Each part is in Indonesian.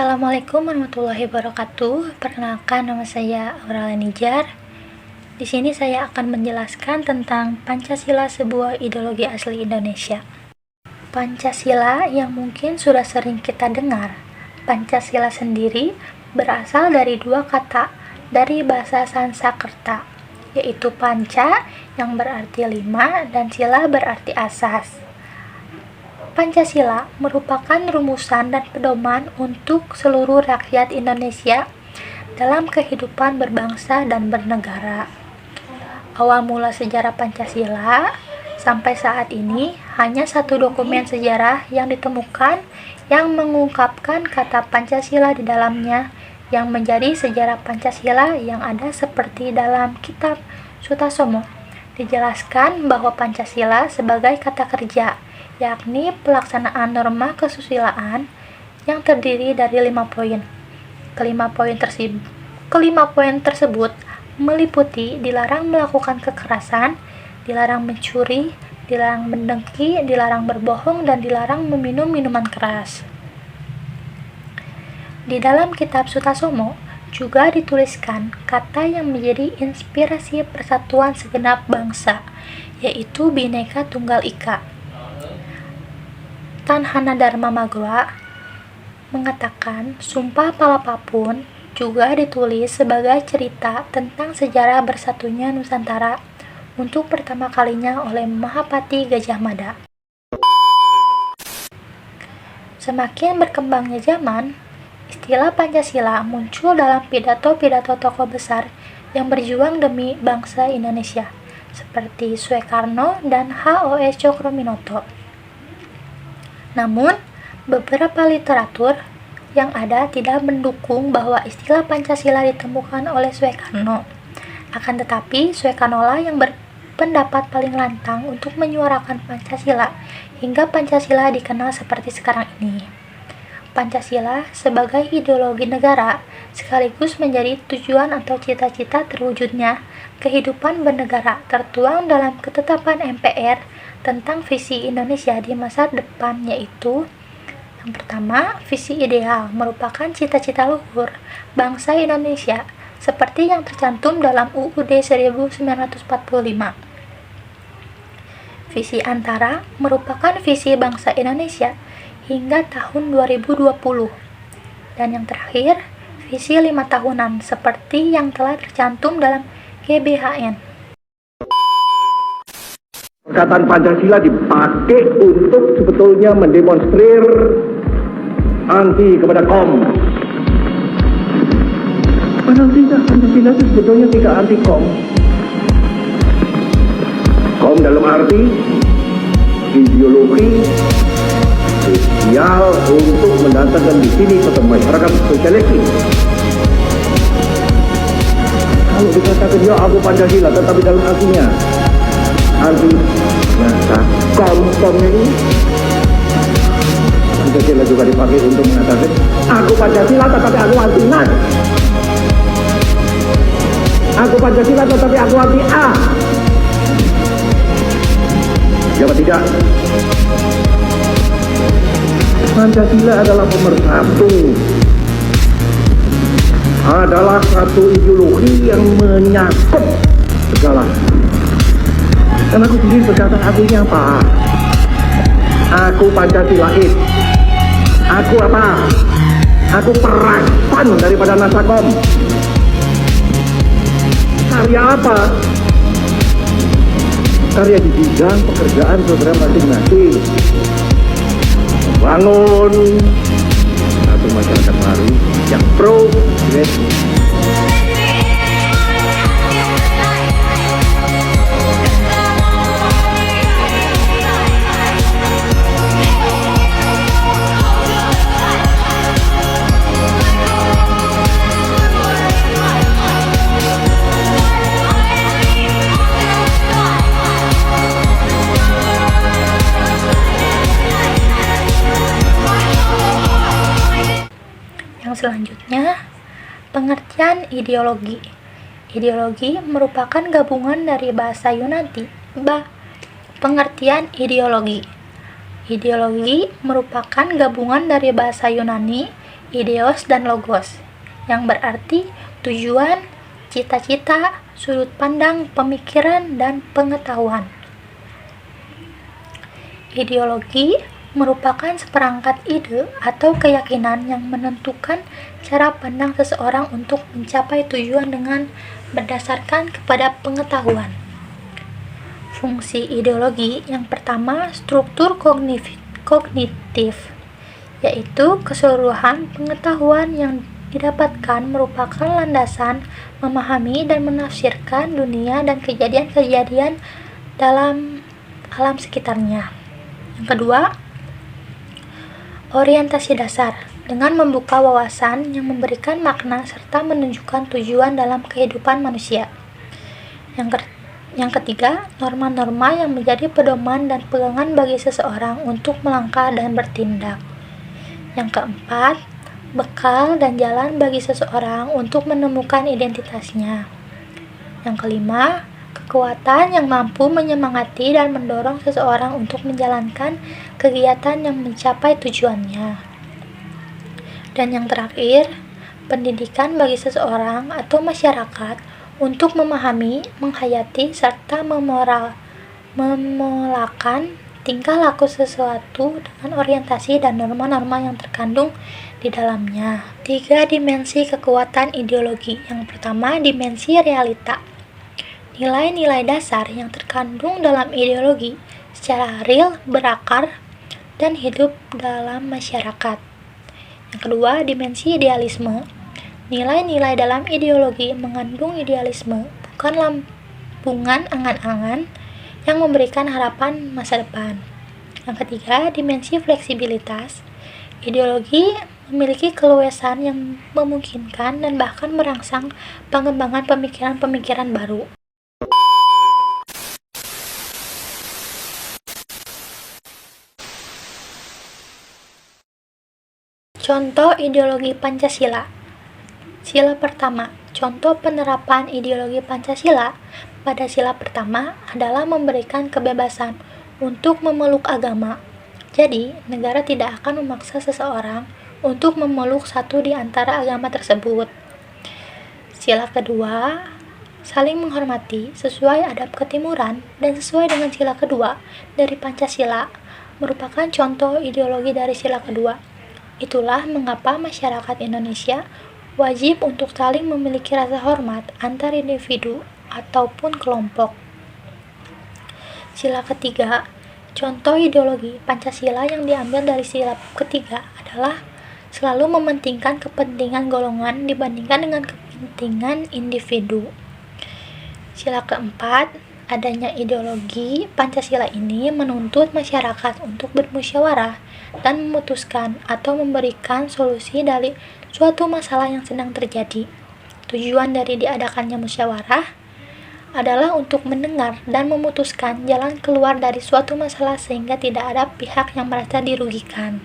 Assalamualaikum warahmatullahi wabarakatuh. Perkenalkan, nama saya Aurel Nijar. Di sini saya akan menjelaskan tentang Pancasila, sebuah ideologi asli Indonesia. Pancasila yang mungkin sudah sering kita dengar. Pancasila sendiri berasal dari dua kata dari bahasa Sanskerta, yaitu panca yang berarti lima dan sila berarti asas. Pancasila merupakan rumusan dan pedoman untuk seluruh rakyat Indonesia dalam kehidupan berbangsa dan bernegara. Awal mula sejarah Pancasila sampai saat ini hanya satu dokumen sejarah yang ditemukan yang mengungkapkan kata Pancasila di dalamnya, yang menjadi sejarah Pancasila yang ada seperti dalam kitab Sutasoma. Dijelaskan bahwa Pancasila sebagai kata kerja, yakni pelaksanaan norma kesusilaan yang terdiri dari 5 poin. Kelima poin tersebut meliputi dilarang melakukan kekerasan, dilarang mencuri, dilarang mendengki, dilarang berbohong, dan dilarang meminum minuman keras. Di dalam kitab Sutasoma juga dituliskan kata yang menjadi inspirasi persatuan segenap bangsa, yaitu Bhinneka Tunggal Ika. Tan Hanadharma Magwa mengatakan Sumpah Palapapun juga ditulis sebagai cerita tentang sejarah bersatunya Nusantara untuk pertama kalinya oleh Mahapati Gajah Mada. Semakin berkembangnya zaman, istilah Pancasila muncul dalam pidato-pidato tokoh besar yang berjuang demi bangsa Indonesia, seperti Soekarno dan H.O.S. Cokroaminoto. Namun, beberapa literatur yang ada tidak mendukung bahwa istilah Pancasila ditemukan oleh Soekarno. Akan tetapi, Soekarno lah yang berpendapat paling lantang untuk menyuarakan Pancasila, hingga Pancasila dikenal seperti sekarang ini. Pancasila sebagai ideologi negara sekaligus menjadi tujuan atau cita-cita terwujudnya kehidupan bernegara, tertuang dalam ketetapan MPR tentang visi Indonesia di masa depan, yaitu yang pertama, visi ideal merupakan cita-cita luhur bangsa Indonesia seperti yang tercantum dalam UUD 1945. Visi antara merupakan visi bangsa Indonesia hingga tahun 2020. Dan yang terakhir, visi 5 tahunan seperti yang telah tercantum dalam GBHN. Perkataan Pancasila dipakai untuk sebetulnya mendemonstrir anti kepada kaum. Padahal tidak, Pancasila itu sebetulnya tidak anti kaum. Kaum dalam arti ideologi sosial untuk mendatangkan di sini pada masyarakat sosialistik. Kalau dikatakan ya aku Pancasila, tetapi dalam artinya anti bahasa kaum ini, Pancasila juga dipakai untuk mengatakan aku Pancasila tetapi aku anti NAS, aku Pancasila tetapi aku anti A. Siapa tidak? Pancasila adalah pemersatu, adalah satu ideologi yang menyakup segala. Dan aku sendiri berkata, aku ini apa? Aku Pancasilais. Aku apa? Aku perasan daripada Nasakom. Karya apa? Karya di bidang pekerjaan saudara masing-masing. Membangun satu masyarakat baru yang progresif. Selanjutnya, pengertian ideologi. Ideologi merupakan gabungan dari bahasa Yunani. Pengertian ideologi. Ideologi merupakan gabungan dari bahasa Yunani Ideos dan logos, yang berarti tujuan, cita-cita, sudut pandang, pemikiran, dan pengetahuan. Ideologi merupakan seperangkat ide atau keyakinan yang menentukan cara pandang seseorang untuk mencapai tujuan dengan berdasarkan kepada pengetahuan. Fungsi ideologi yang pertama, struktur kognitif, yaitu keseluruhan pengetahuan yang didapatkan merupakan landasan memahami dan menafsirkan dunia dan kejadian-kejadian dalam alam sekitarnya. Yang kedua, orientasi dasar, dengan membuka wawasan yang memberikan makna serta menunjukkan tujuan dalam kehidupan manusia. Yang ketiga, norma-norma yang menjadi pedoman dan pegangan bagi seseorang untuk melangkah dan bertindak. Yang keempat, bekal dan jalan bagi seseorang untuk menemukan identitasnya. Yang kelima, kekuatan yang mampu menyemangati dan mendorong seseorang untuk menjalankan kegiatan yang mencapai tujuannya. Dan yang terakhir, pendidikan bagi seseorang atau masyarakat untuk memahami, menghayati, serta memolakan tingkah laku sesuatu dengan orientasi dan norma-norma yang terkandung di dalamnya. 3 dimensi kekuatan ideologi. Yang pertama, dimensi realita. Nilai-nilai dasar yang terkandung dalam ideologi secara real berakar dan hidup dalam masyarakat. Yang kedua, dimensi idealisme. Nilai-nilai dalam ideologi mengandung idealisme, bukan lambungan angan-angan yang memberikan harapan masa depan. Yang ketiga, dimensi fleksibilitas. Ideologi memiliki keluasan yang memungkinkan dan bahkan merangsang pengembangan pemikiran-pemikiran baru. Contoh ideologi Pancasila. Sila pertama. Contoh penerapan ideologi Pancasila pada sila pertama adalah memberikan kebebasan untuk memeluk agama. Jadi, negara tidak akan memaksa seseorang untuk memeluk satu di antara agama tersebut. Sila kedua, saling menghormati sesuai adab ketimuran dan sesuai dengan sila kedua dari Pancasila merupakan contoh ideologi dari sila kedua. Itulah mengapa masyarakat Indonesia wajib untuk saling memiliki rasa hormat antar individu ataupun kelompok. Sila ketiga, contoh ideologi Pancasila yang diambil dari sila ketiga adalah selalu mementingkan kepentingan golongan dibandingkan dengan kepentingan individu. Sila keempat, adanya ideologi Pancasila ini menuntut masyarakat untuk bermusyawarah dan memutuskan atau memberikan solusi dari suatu masalah yang sedang terjadi. Tujuan dari diadakannya musyawarah adalah untuk mendengar dan memutuskan jalan keluar dari suatu masalah sehingga tidak ada pihak yang merasa dirugikan.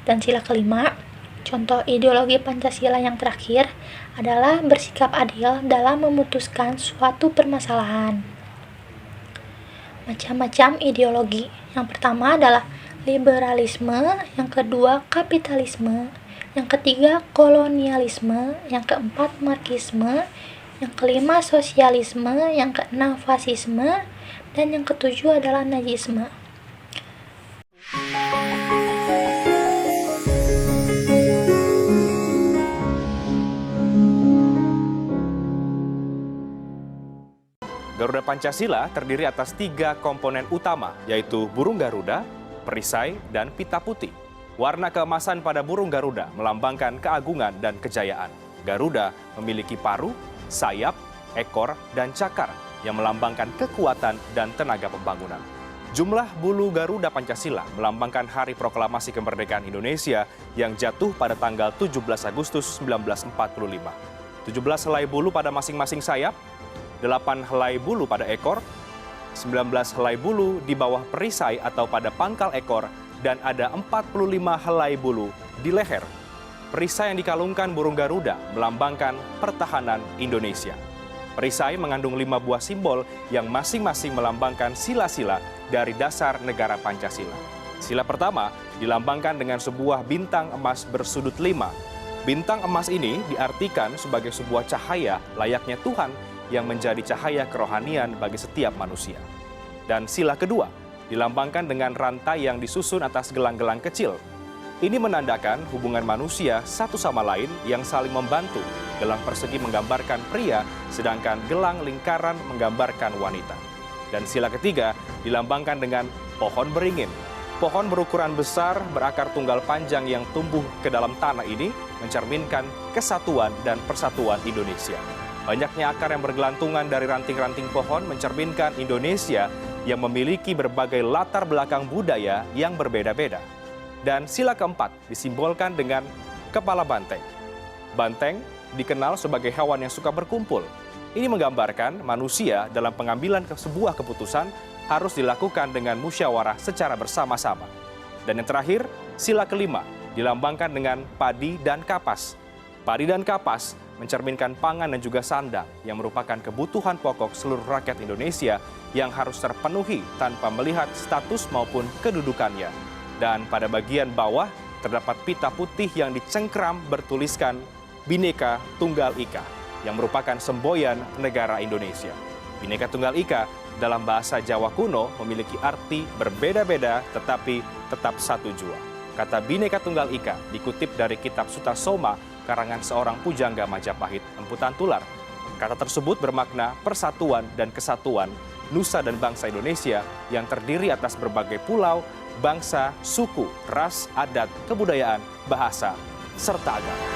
Dan sila kelima, contoh ideologi Pancasila yang terakhir adalah bersikap adil dalam memutuskan suatu permasalahan. Macam-macam ideologi. Yang pertama adalah liberalisme, yang kedua kapitalisme, yang ketiga kolonialisme, yang keempat marxisme, yang kelima sosialisme, yang keenam fasisme, dan yang ketujuh adalah nazisme. Garuda Pancasila terdiri atas 3 komponen utama, yaitu burung Garuda, perisai, dan pita putih. Warna keemasan pada burung Garuda melambangkan keagungan dan kejayaan. Garuda memiliki paruh, sayap, ekor, dan cakar yang melambangkan kekuatan dan tenaga pembangunan. Jumlah bulu Garuda Pancasila melambangkan Hari Proklamasi Kemerdekaan Indonesia yang jatuh pada tanggal 17 Agustus 1945. 17 helai bulu pada masing-masing sayap, 8 helai bulu pada ekor, 19 helai bulu di bawah perisai atau pada pangkal ekor, dan ada 45 helai bulu di leher. Perisai yang dikalungkan burung Garuda melambangkan pertahanan Indonesia. Perisai mengandung 5 buah simbol yang masing-masing melambangkan sila-sila dari dasar negara Pancasila. Sila pertama dilambangkan dengan sebuah bintang emas bersudut 5 Bintang emas ini diartikan sebagai sebuah cahaya layaknya Tuhan yang menjadi cahaya kerohanian bagi setiap manusia. Dan sila kedua dilambangkan dengan rantai yang disusun atas gelang-gelang kecil. Ini menandakan hubungan manusia satu sama lain yang saling membantu. Gelang persegi menggambarkan pria, sedangkan gelang lingkaran menggambarkan wanita. Dan sila ketiga dilambangkan dengan pohon beringin. Pohon berukuran besar, berakar tunggal panjang yang tumbuh ke dalam tanah ini mencerminkan kesatuan dan persatuan Indonesia. Banyaknya akar yang bergelantungan dari ranting-ranting pohon mencerminkan Indonesia yang memiliki berbagai latar belakang budaya yang berbeda-beda. Dan sila keempat disimbolkan dengan kepala banteng. Banteng dikenal sebagai hewan yang suka berkumpul. Ini menggambarkan manusia dalam pengambilan sebuah keputusan harus dilakukan dengan musyawarah secara bersama-sama. Dan yang terakhir, sila kelima dilambangkan dengan padi dan kapas. Padi dan kapas mencerminkan pangan dan juga sandang yang merupakan kebutuhan pokok seluruh rakyat Indonesia yang harus terpenuhi tanpa melihat status maupun kedudukannya. Dan pada bagian bawah terdapat pita putih yang dicengkram bertuliskan Bhinneka Tunggal Ika yang merupakan semboyan negara Indonesia. Bhinneka Tunggal Ika dalam bahasa Jawa kuno memiliki arti berbeda-beda tetapi tetap satu jua. Kata Bhinneka Tunggal Ika dikutip dari kitab Sutasoma karangan seorang pujangga Majapahit Empu Tantular. Kata tersebut bermakna persatuan dan kesatuan nusa dan bangsa Indonesia yang terdiri atas berbagai pulau, bangsa, suku, ras, adat, kebudayaan, bahasa, serta agama.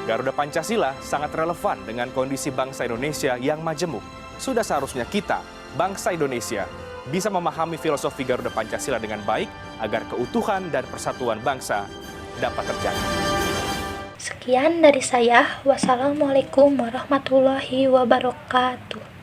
Garuda Pancasila sangat relevan dengan kondisi bangsa Indonesia yang majemuk. Sudah seharusnya kita, bangsa Indonesia, bisa memahami filosofi Garuda Pancasila dengan baik agar keutuhan dan persatuan bangsa dapat terjaga. Sekian dari saya. Wassalamualaikum warahmatullahi wabarakatuh.